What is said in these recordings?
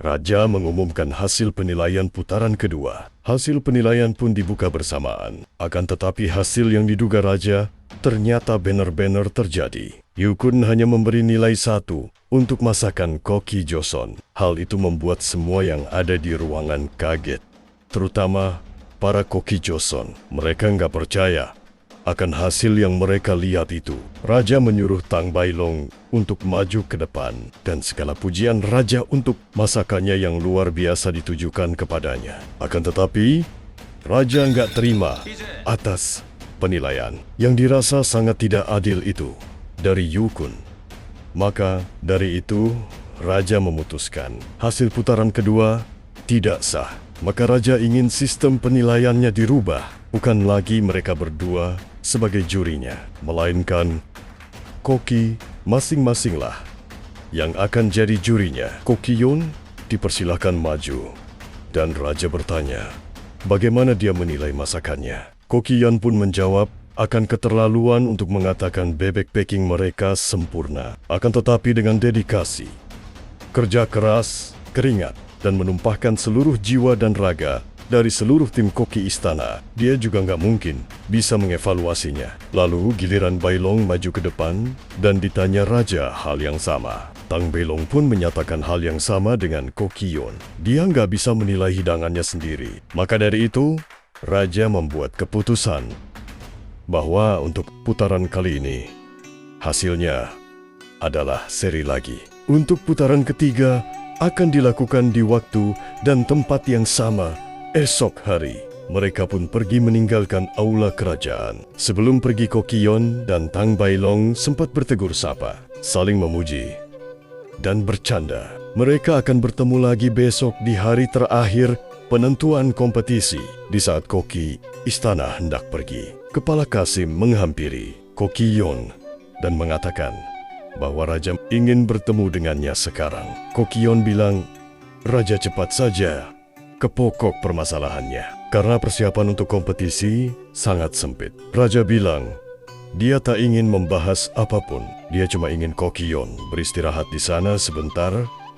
Raja mengumumkan hasil penilaian putaran kedua. Hasil penilaian pun dibuka bersamaan. Akan tetapi hasil yang diduga raja ternyata benar-benar terjadi. Yukun hanya memberi nilai 1 untuk masakan Koki Joseon. Hal itu membuat semua yang ada di ruangan kaget. Terutama para Koki Joseon. Mereka nggak percaya akan hasil yang mereka lihat itu. Raja menyuruh Tang Bailong untuk maju ke depan, dan segala pujian raja untuk masakannya yang luar biasa ditujukan kepadanya. Akan tetapi, raja nggak terima atas penilaian yang dirasa sangat tidak adil itu dari Yukun. Maka dari itu, raja memutuskan hasil putaran kedua tidak sah. Maka raja ingin sistem penilaiannya dirubah. Bukan lagi mereka berdua sebagai jurinya, melainkan Koki masing-masinglah yang akan jadi jurinya. Kokion dipersilahkan maju, dan raja bertanya bagaimana dia menilai masakannya. Kokion pun menjawab akan keterlaluan untuk mengatakan bebek packing mereka sempurna. Akan tetapi dengan dedikasi, kerja keras, keringat, dan menumpahkan seluruh jiwa dan raga dari seluruh tim Koki Istana, dia juga nggak mungkin bisa mengevaluasinya. Lalu giliran Bailong maju ke depan dan ditanya raja hal yang sama. Tang Bailong pun menyatakan hal yang sama dengan Kokion. Dia nggak bisa menilai hidangannya sendiri. Maka dari itu, raja membuat keputusan bahwa untuk putaran kali ini, hasilnya adalah seri lagi. Untuk putaran ketiga akan dilakukan di waktu dan tempat yang sama. Esok hari, mereka pun pergi meninggalkan aula kerajaan. Sebelum pergi, Kokion dan Tang Bailong sempat bertegur sapa, saling memuji, dan bercanda. Mereka akan bertemu lagi besok di hari terakhir penentuan kompetisi. Di saat Koki Istana hendak pergi, Kepala Kasim menghampiri Kokion dan mengatakan bahwa raja ingin bertemu dengannya sekarang. Kokion bilang, raja cepat saja ke pokok permasalahannya. Karena persiapan untuk kompetisi sangat sempit. Raja bilang, dia tak ingin membahas apapun. Dia cuma ingin Kokion beristirahat di sana sebentar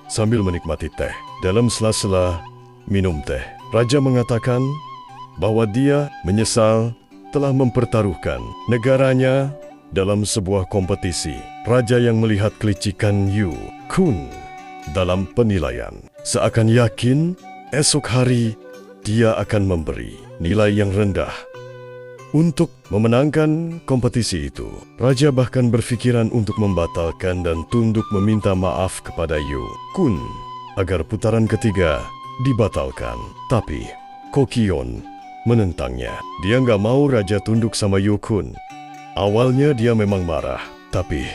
sambil menikmati teh. Dalam sela-sela minum teh, raja mengatakan bahwa dia menyesal telah mempertaruhkan negaranya dalam sebuah kompetisi. Raja yang melihat kelicikan Yukun dalam penilaian seakan yakin esok hari dia akan memberi nilai yang rendah untuk memenangkan kompetisi itu. Raja bahkan berpikiran untuk membatalkan dan tunduk meminta maaf kepada Yukun agar putaran ketiga dibatalkan. Tapi Kokion menentangnya. Dia nggak mau raja tunduk sama Yukun. Awalnya dia memang marah, tapi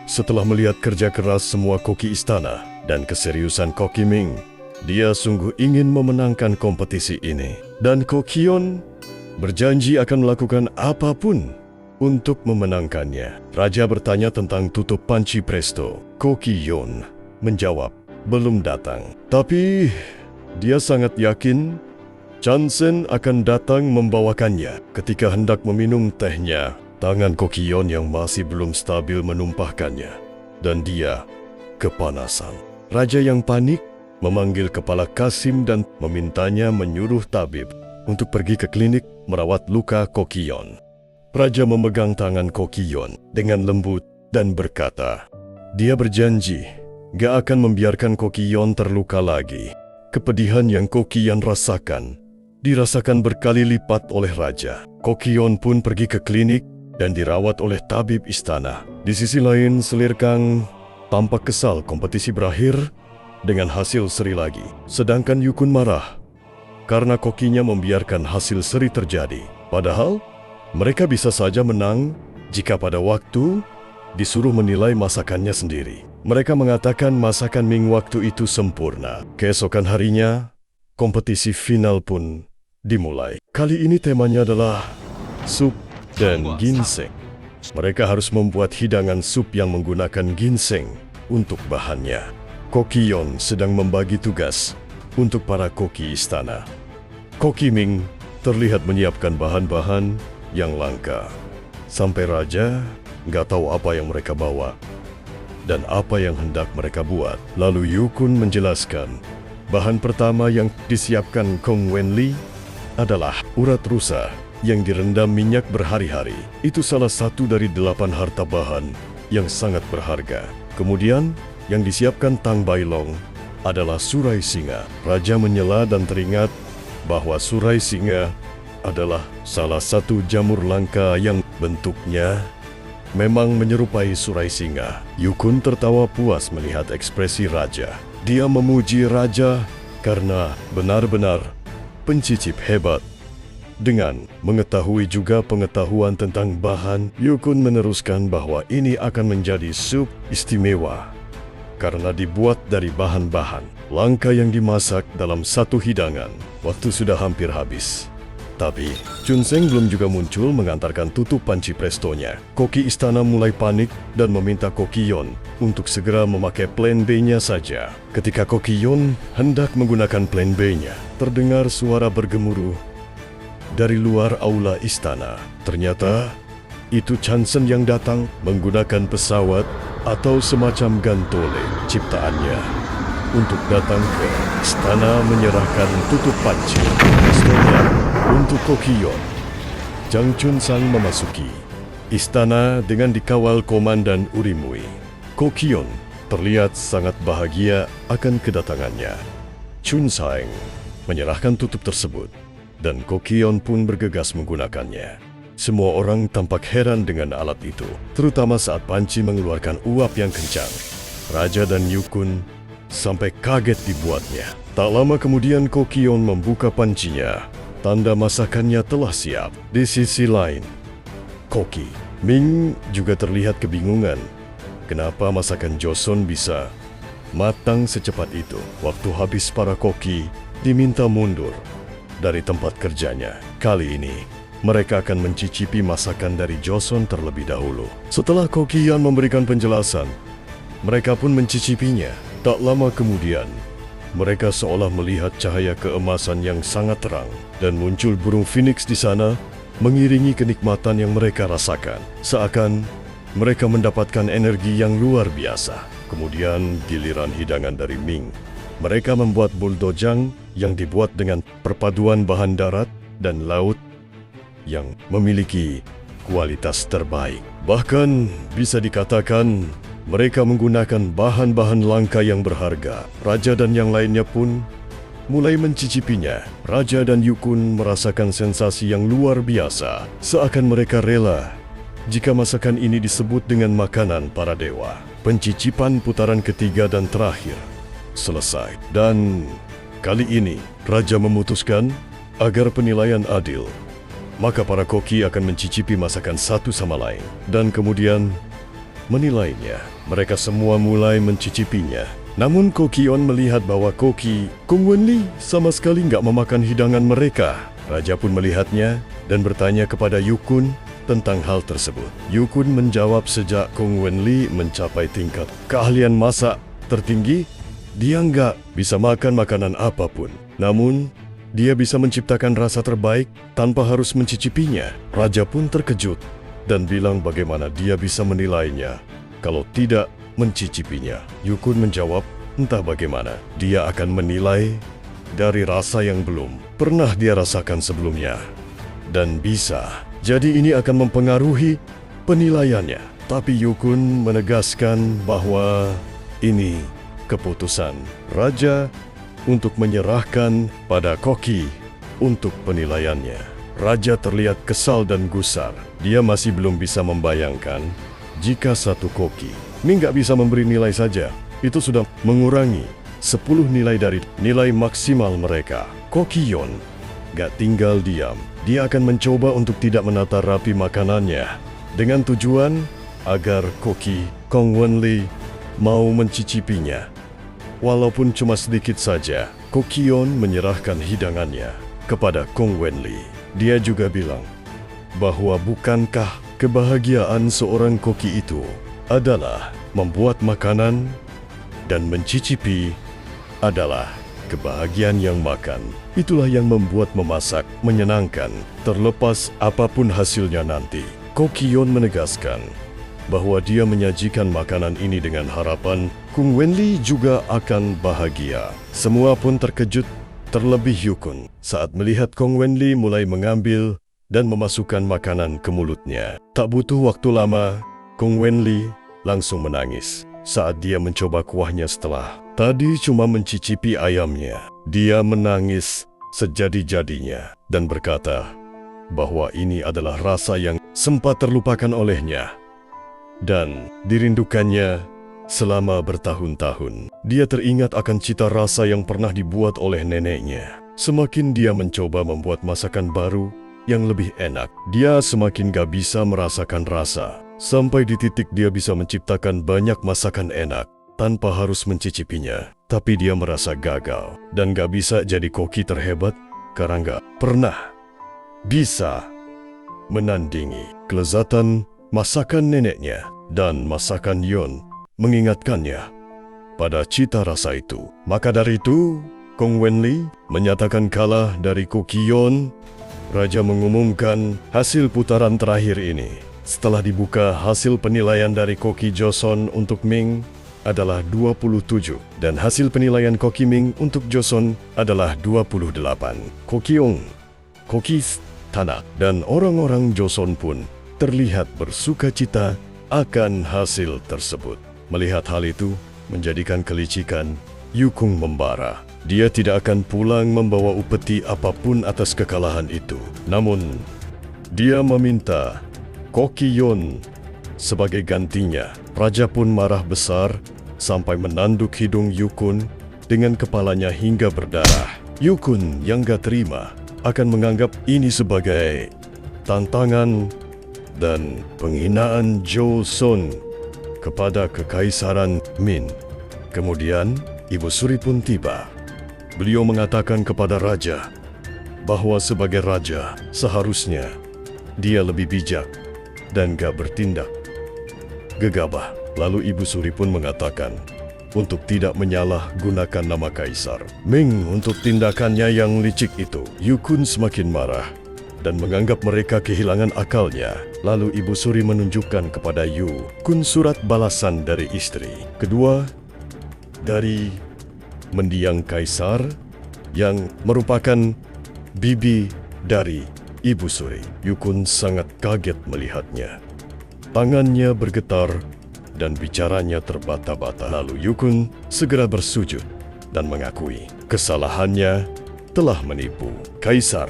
setelah melihat kerja keras semua Koki Istana dan keseriusan Koki Ming, dia sungguh ingin memenangkan kompetisi ini. Dan Kokion berjanji akan melakukan apapun untuk memenangkannya. Raja bertanya tentang tutup panci presto. Kokion menjawab, belum datang. Tapi dia sangat yakin Chansen akan datang membawakannya. Ketika hendak meminum tehnya, tangan Kokion yang masih belum stabil menumpahkannya, dan dia kepanasan. Raja yang panik memanggil Kepala Kasim dan memintanya menyuruh tabib untuk pergi ke klinik merawat luka Kokion. Raja memegang tangan Kokion dengan lembut dan berkata, dia berjanji gak akan membiarkan Kokion terluka lagi. Kepedihan yang Kokion rasakan dirasakan berkali lipat oleh raja. Kokion pun pergi ke klinik dan dirawat oleh tabib istana. Di sisi lain, Selir Kang tampak kesal kompetisi berakhir dengan hasil seri lagi. Sedangkan Yukun marah karena kokinya membiarkan hasil seri terjadi. Padahal mereka bisa saja menang jika pada waktu disuruh menilai masakannya sendiri. Mereka mengatakan masakan Ming waktu itu sempurna. Keesokan harinya, kompetisi final pun dimulai. Kali ini temanya adalah sup dan ginseng. Mereka harus membuat hidangan sup yang menggunakan ginseng untuk bahannya. Kokion sedang membagi tugas untuk para koki istana. Koki Ming terlihat menyiapkan bahan-bahan yang langka. Sampai raja nggak tahu apa yang mereka bawa dan apa yang hendak mereka buat. Lalu Yukun menjelaskan Bahan pertama yang disiapkan Kong Wenli adalah urat rusa yang direndam minyak berhari-hari. Itu salah satu dari 8 harta bahan yang sangat berharga. Kemudian, yang disiapkan Tang Bailong adalah surai singa. Raja menyela dan teringat bahwa surai singa adalah salah satu jamur langka yang bentuknya memang menyerupai surai singa. Yukun tertawa puas melihat ekspresi raja. Dia memuji raja karena benar-benar pencicip hebat. Dengan mengetahui juga pengetahuan tentang bahan, Yukun meneruskan bahwa ini akan menjadi sup istimewa karena dibuat dari bahan-bahan langka yang dimasak dalam satu hidangan. Waktu sudah hampir habis. Tapi, Chun Seng belum juga muncul mengantarkan tutup panci prestonya. Koki istana mulai panik dan meminta Koki Yon untuk segera memakai plan B-nya saja. Ketika Koki Yon hendak menggunakan plan B-nya, terdengar suara bergemuruh dari luar aula istana. Ternyata, itu Chansen yang datang menggunakan pesawat atau semacam gantole ciptaannya untuk datang ke istana menyerahkan tutup panci prestonya untuk Koki Yon. Jang Chun Sang memasuki istana dengan dikawal komandan Urimui. Koki Yon terlihat sangat bahagia akan kedatangannya. Chun Sang menyerahkan tutup tersebut dan Koki Yon pun bergegas menggunakannya. Semua orang tampak heran dengan alat itu, terutama saat panci mengeluarkan uap yang kencang. Raja dan Yukun sampai kaget dibuatnya. Tak lama kemudian Koki Yon membuka pancinya. Tanda masakannya telah siap. Di sisi lain, Koki Ming juga terlihat kebingungan. Kenapa masakan Joseon bisa matang secepat itu? Waktu habis para koki diminta mundur dari tempat kerjanya. Kali ini, mereka akan mencicipi masakan dari Joseon terlebih dahulu. Setelah Koki Yan memberikan penjelasan, mereka pun mencicipinya. Tak lama kemudian, mereka seolah melihat cahaya keemasan yang sangat terang dan muncul burung phoenix di sana mengiringi kenikmatan yang mereka rasakan. Seakan mereka mendapatkan energi yang luar biasa. Kemudian giliran hidangan dari Ming. Mereka membuat buldojang yang dibuat dengan perpaduan bahan darat dan laut yang memiliki kualitas terbaik. Bahkan bisa dikatakan mereka menggunakan bahan-bahan langka yang berharga. Raja dan yang lainnya pun mulai mencicipinya. Raja dan Yukun merasakan sensasi yang luar biasa. Seakan mereka rela jika masakan ini disebut dengan makanan para dewa. Pencicipan putaran ketiga dan terakhir selesai. Dan kali ini Raja memutuskan agar penilaian adil. Maka para koki akan mencicipi masakan satu sama lain dan kemudian menilainya. Mereka semua mulai mencicipinya. Namun Koki Yon melihat bahwa Koki Kong Wenli sama sekali nggak memakan hidangan mereka. Raja pun melihatnya dan bertanya kepada Yukun tentang hal tersebut. Yukun menjawab sejak Kong Wenli mencapai tingkat keahlian masak tertinggi, dia nggak bisa makan makanan apapun. Namun, dia bisa menciptakan rasa terbaik tanpa harus mencicipinya. Raja pun terkejut dan bilang bagaimana dia bisa menilainya kalau tidak mencicipinya. Yukun menjawab, entah bagaimana, dia akan menilai dari rasa yang belum pernah dia rasakan sebelumnya. Dan bisa, jadi ini akan mempengaruhi penilaiannya. Tapi Yukun menegaskan bahwa ini keputusan Raja untuk menyerahkan pada koki untuk penilaiannya. Raja terlihat kesal dan gusar. Dia masih belum bisa membayangkan jika satu koki nggak bisa memberi nilai saja, itu sudah mengurangi 10 nilai dari nilai maksimal mereka. Koki Yon nggak tinggal diam. Dia akan mencoba untuk tidak menata rapi makanannya dengan tujuan agar koki Kong Wenli mau mencicipinya. Walaupun cuma sedikit saja, Koki Yon menyerahkan hidangannya kepada Kong Wenli. Dia juga bilang bahwa bukankah kebahagiaan seorang koki itu adalah membuat makanan dan mencicipi adalah kebahagiaan yang makan. Itulah yang membuat memasak menyenangkan, terlepas apapun hasilnya nanti. Koki Yon menegaskan bahwa dia menyajikan makanan ini dengan harapan Kung Wenli juga akan bahagia. Semua pun terkejut, terlebih Yukun saat melihat Kung Wenli mulai mengambil dan memasukkan makanan ke mulutnya. Tak butuh waktu lama, Kung Wenli langsung menangis saat dia mencoba kuahnya setelah tadi cuma mencicipi ayamnya. Dia menangis sejadi-jadinya dan berkata bahwa ini adalah rasa yang sempat terlupakan olehnya dan dirindukannya selama bertahun-tahun. Dia teringat akan cita rasa yang pernah dibuat oleh neneknya. Semakin dia mencoba membuat masakan baru yang lebih enak, dia semakin gak bisa merasakan rasa. Sampai di titik dia bisa menciptakan banyak masakan enak tanpa harus mencicipinya. Tapi dia merasa gagal dan gak bisa jadi koki terhebat karena gak pernah bisa menandingi kelezatan masakan neneknya. Dan masakan Yon mengingatkannya pada cita rasa itu. Maka dari itu, Kung Wenli menyatakan kalah dari koki Yon. Raja mengumumkan hasil putaran terakhir ini. Setelah dibuka, hasil penilaian dari koki Joseon untuk Ming adalah 27 dan hasil penilaian koki Ming untuk Joseon adalah 28. Koki Yong, koki Tanak, dan orang-orang Joseon pun terlihat bersuka cita akan hasil tersebut. Melihat hal itu menjadikan kelicikan Yukun membara. Dia tidak akan pulang membawa upeti apapun atas kekalahan itu. Namun, dia meminta Koki Yon sebagai gantinya. Raja pun marah besar sampai menanduk hidung Yukun dengan kepalanya hingga berdarah. Yukun yang gak terima akan menganggap ini sebagai tantangan dan penghinaan Joseon kepada Kekaisaran Min. Kemudian, Ibu Suri pun tiba. Beliau mengatakan kepada raja bahwa sebagai raja seharusnya dia lebih bijak dan gak bertindak gegabah. Lalu Ibu Suri pun mengatakan untuk tidak menyalahgunakan nama Kaisar Ming untuk tindakannya yang licik itu. Yukun semakin marah dan menganggap mereka kehilangan akalnya. Lalu Ibu Suri menunjukkan kepada Yukun surat balasan dari istri kedua dari mendiang Kaisar yang merupakan bibi dari Ibu Suri. Yukun sangat kaget melihatnya. Tangannya bergetar dan bicaranya terbata-bata. Lalu Yukun segera bersujud dan mengakui kesalahannya telah menipu Kaisar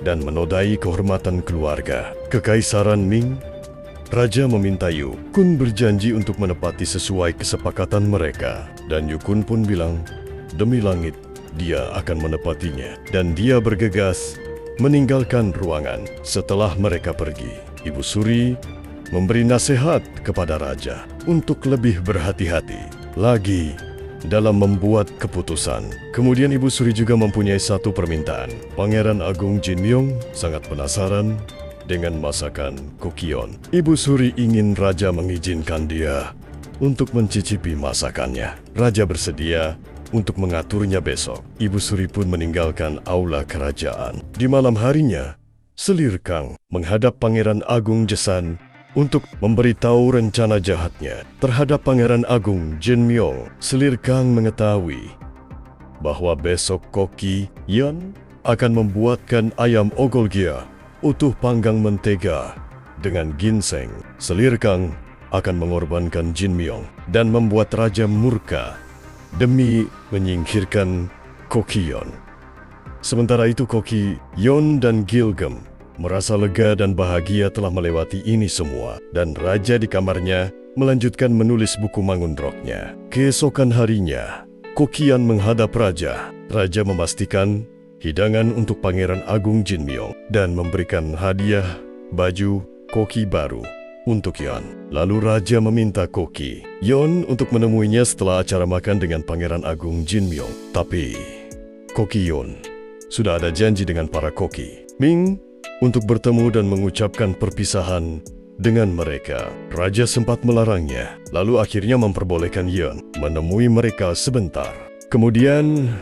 dan menodai kehormatan keluarga Kekaisaran Ming. Raja meminta Yukun berjanji untuk menepati sesuai kesepakatan mereka. Dan Yukun pun bilang, demi langit, dia akan menepatinya. Dan dia bergegas meninggalkan ruangan. Setelah mereka pergi, Ibu Suri memberi nasihat kepada Raja untuk lebih berhati-hati lagi dalam membuat keputusan. Kemudian Ibu Suri juga mempunyai satu permintaan. Pangeran Agung Jinmyong sangat penasaran dengan masakan Kokion. Ibu Suri ingin Raja mengizinkan dia untuk mencicipi masakannya. Raja bersedia untuk mengaturnya besok. Ibu Suri pun meninggalkan aula kerajaan. Di malam harinya, Selir Kang menghadap Pangeran Agung Jesan untuk memberitahu rencana jahatnya terhadap Pangeran Agung Jinmyong. Selir Kang mengetahui bahwa besok Koki Yon akan membuatkan ayam ogolgia utuh panggang mentega dengan ginseng. Selir Kang akan mengorbankan Jinmyong dan membuat Raja murka demi menyingkirkan Koki Yon. Sementara itu Koki Yon dan Gilgem merasa lega dan bahagia telah melewati ini semua, dan Raja di kamarnya melanjutkan menulis buku Mangunroknya. Keesokan harinya, Kokian menghadap Raja. Raja memastikan hidangan untuk Pangeran Agung Jinmyong dan memberikan hadiah baju koki baru untuk Yon. Lalu Raja meminta Koki Yon untuk menemuinya setelah acara makan dengan Pangeran Agung Jinmyong. Tapi Koki Yon sudah ada janji dengan para koki Ming untuk bertemu dan mengucapkan perpisahan dengan mereka. Raja sempat melarangnya, lalu akhirnya memperbolehkan Yon menemui mereka sebentar. Kemudian,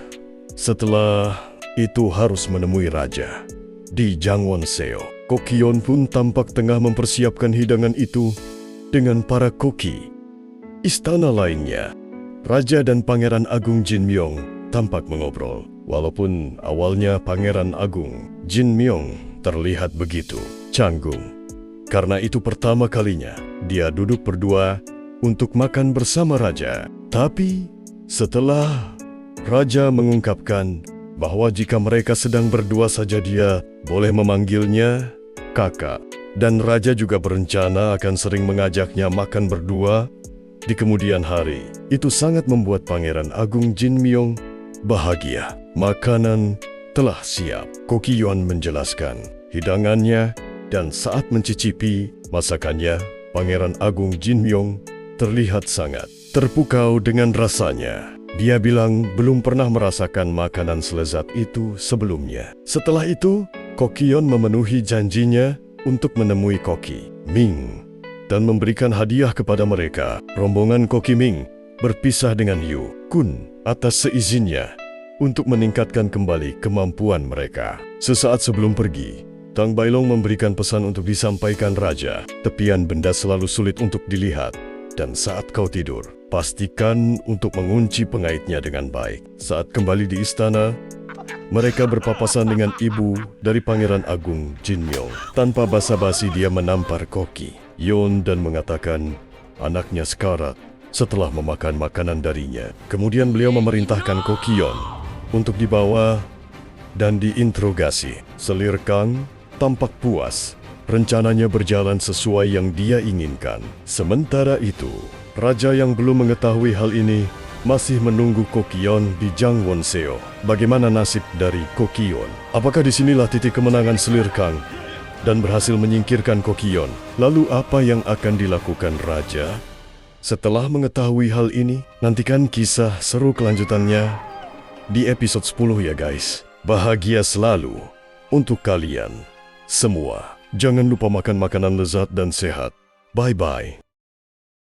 setelah itu harus menemui Raja di Jangwon Seo. Koki Yon pun tampak tengah mempersiapkan hidangan itu dengan para koki. Istana lainnya, Raja dan Pangeran Agung Jinmyong tampak mengobrol. Walaupun awalnya Pangeran Agung Jinmyong terlihat begitu canggung. Karena itu pertama kalinya dia duduk berdua untuk makan bersama Raja. Tapi setelah Raja mengungkapkan bahwa jika mereka sedang berdua saja dia boleh memanggilnya kakak. Dan Raja juga berencana akan sering mengajaknya makan berdua di kemudian hari. Itu sangat membuat Pangeran Agung Jinmyong bahagia. Makanan telah siap. Koki Yuan menjelaskan hidangannya dan saat mencicipi masakannya, Pangeran Agung Jinmyong terlihat sangat terpukau dengan rasanya. Dia bilang belum pernah merasakan makanan selezat itu sebelumnya. Setelah itu, Koki Yuan memenuhi janjinya untuk menemui Koki Ming dan memberikan hadiah kepada mereka. Rombongan Koki Ming berpisah dengan Yu Kun atas seizinnya untuk meningkatkan kembali kemampuan mereka. Sesaat sebelum pergi, Tang Bailong memberikan pesan untuk disampaikan Raja. Tepian benda selalu sulit untuk dilihat, dan saat kau tidur, pastikan untuk mengunci pengaitnya dengan baik. Saat kembali di istana, mereka berpapasan dengan ibu dari Pangeran Agung Jinmyong. Tanpa basa-basi dia menampar Koki Yuan dan mengatakan anaknya sekarat setelah memakan makanan darinya. Kemudian beliau memerintahkan Koki Yuan untuk dibawa dan diinterogasi. Selir Kang tampak puas. Rencananya berjalan sesuai yang dia inginkan. Sementara itu, Raja yang belum mengetahui hal ini masih menunggu Koki Yuan di Jangwonseo. Bagaimana nasib dari Koki Yuan? Apakah disinilah titik kemenangan Selir Kang dan berhasil menyingkirkan Koki Yuan? Lalu apa yang akan dilakukan Raja? Setelah mengetahui hal ini, nantikan kisah seru kelanjutannya di episode 10 ya guys. Bahagia selalu untuk kalian semua. Jangan lupa makan makanan lezat dan sehat. Bye-bye.